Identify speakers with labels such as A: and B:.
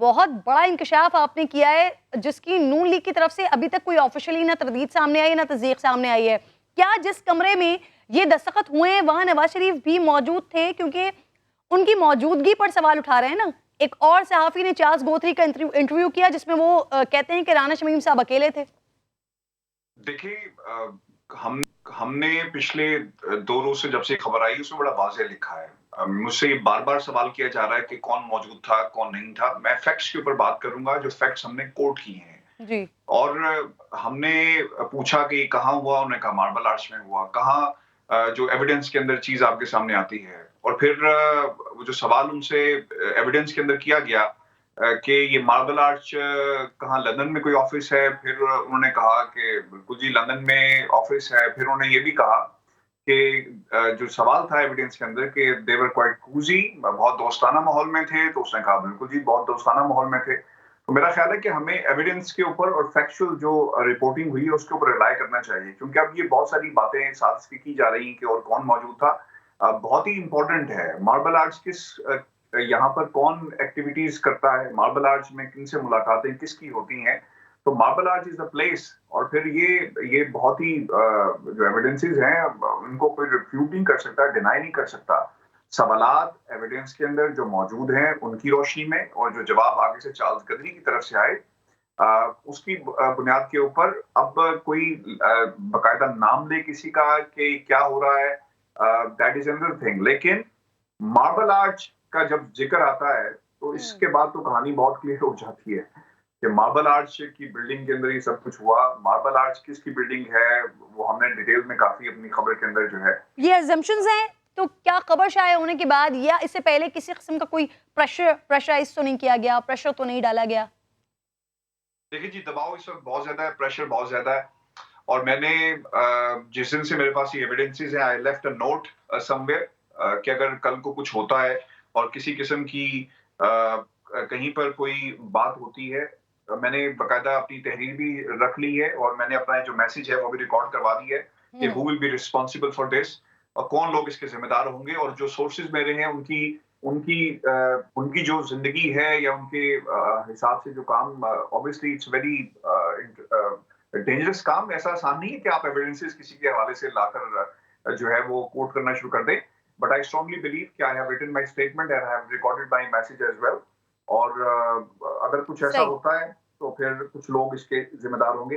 A: बहुत बड़ा इंकशाफ आपने किया है, जिसकी नून लीग की तरफ से अभी तक कोई ऑफिशियली ना तरदीद सामने आई है, ना तस्दीक सामने आई है। क्या जिस कमरे में ये दस्तखत हुए हैं, वहाँ नवाज शरीफ भी मौजूद थे? क्योंकि उनकी मौजूदगी पर सवाल उठा रहे हैं ना। एक और सहाफ़ी ने चार्ल्स गोथरी का इंटरव्यू किया, जिसमें वो कहते हैं कि राना शमीम साहब अकेले थे।
B: देखिए हमने पिछले 2 रोज़ से जब से खबर आई उसमें बड़ा वाज़ेह लिखा है। मुझसे ये बार-बार सवाल किया जा रहा है कि कौन मौजूद था, कौन नहीं था। मैं फैक्ट्स के ऊपर बात करूँगा, जो फैक्ट्स हमने कोट किए हैं।
A: जी।
B: और हमने पूछा कि कहाँ हुआ? उन्होंने कहा मार्बल आर्च में हुआ। कहाँ जो एविडेंस के अंदर चीज़ आपके सामने आती है। और फिर वो जो सवाल उनसे एविडेंस के अंदर किया गया कि ये मार्बल आर्च कहाँ लंदन में कोई ऑफिस है? फिर उन्होंने कहा कि बिल्कुल जी लंदन में ऑफिस है। फिर उन्होंने ये भी कहा कि जो सवाल था एविडेंस के अंदर कि दे वर क्वाइट कूज़ी, बहुत दोस्ताना माहौल में थे, तो उसने कहा बिल्कुल जी बहुत दोस्ताना माहौल में थे। तो मेरा ख्याल है कि हमें एविडेंस के ऊपर और फैक्चुअल जो रिपोर्टिंग हुई है उसके ऊपर रिलाय करना चाहिए, क्योंकि अब ये बहुत सारी बातें साथ से की जा रही हैं कि और कौन मौजूद था। बहुत ही इम्पोर्टेंट है मार्बल आर्च यहाँ पर कौन एक्टिविटीज करता है, मार्बल आर्च में किनसे मुलाकातें किसकी होती हैं। तो marble arch is the place. और फिर ये बहुत ही जो एविडेंसेस हैं उनको कोई रिफ्यूट नहीं कर सकता, डिनाई नहीं कर सकता। सवालात एविडेंस के अंदर जो मौजूद हैं उनकी रोशनी में और जो जवाब आगे से चार्ल्स गदरी की तरफ से आए उसकी बुनियाद के ऊपर अब कोई बाकायदा नाम ले किसी का कि क्या हो रहा है, दैट इज अनदर थिंग। लेकिन मार्बल आर्च का जब जिक्र आता है तो इसके बाद तो कहानी बहुत क्लियर हो जाती है कि मार्बल आर्च की बिल्डिंग के अंदर ये सब कुछ हुआ। मार्बल आर्च किसकी बिल्डिंग है वो हमने डिटेल में काफी अपनी खबर के अंदर जो है।
A: ये अजम्पशंस हैं, तो क्या खबर शाया होने के बाद या इससे पहले किसी किस्म का कोई प्रेशराइज़ तो नहीं किया गया, प्रेशर तो नहीं डाला गया?
B: देखिए जी दबाव इस वक्त बहुत ज्यादा है, प्रेशर बहुत ज्यादा है। और मैंने जिस दिन से मेरे पास ये एविडेंसेस है, I left a note somewhere कि अगर कल को कुछ होता है और किसी किस्म की कहीं पर कोई बात होती है, मैंने बकायदा अपनी तहरीर भी रख ली है और मैंने अपना जो मैसेज है वो भी रिकॉर्ड करवा दी है कि
A: हुँ।
B: Who will be responsible for this, और कौन लोग इसके जिम्मेदार होंगे। और जो सोर्सेज मेरे हैं उनकी उनकी उनकी जो जिंदगी है या उनके हिसाब से जो काम, ऑब्वियसली इट्स वेरी डेंजरस काम। ऐसा आसान नहीं है कि आप एविडेंसेस किसी के हवाले से लाकर जो है वो कोट करना शुरू कर दें। बट आई स्ट्रांगली बिलीव कि I have written my statement and I have recorded my message as well. और अगर कुछ ऐसा
A: सही।
B: होता है तो फिर कुछ लोग इसके जिम्मेदार होंगे।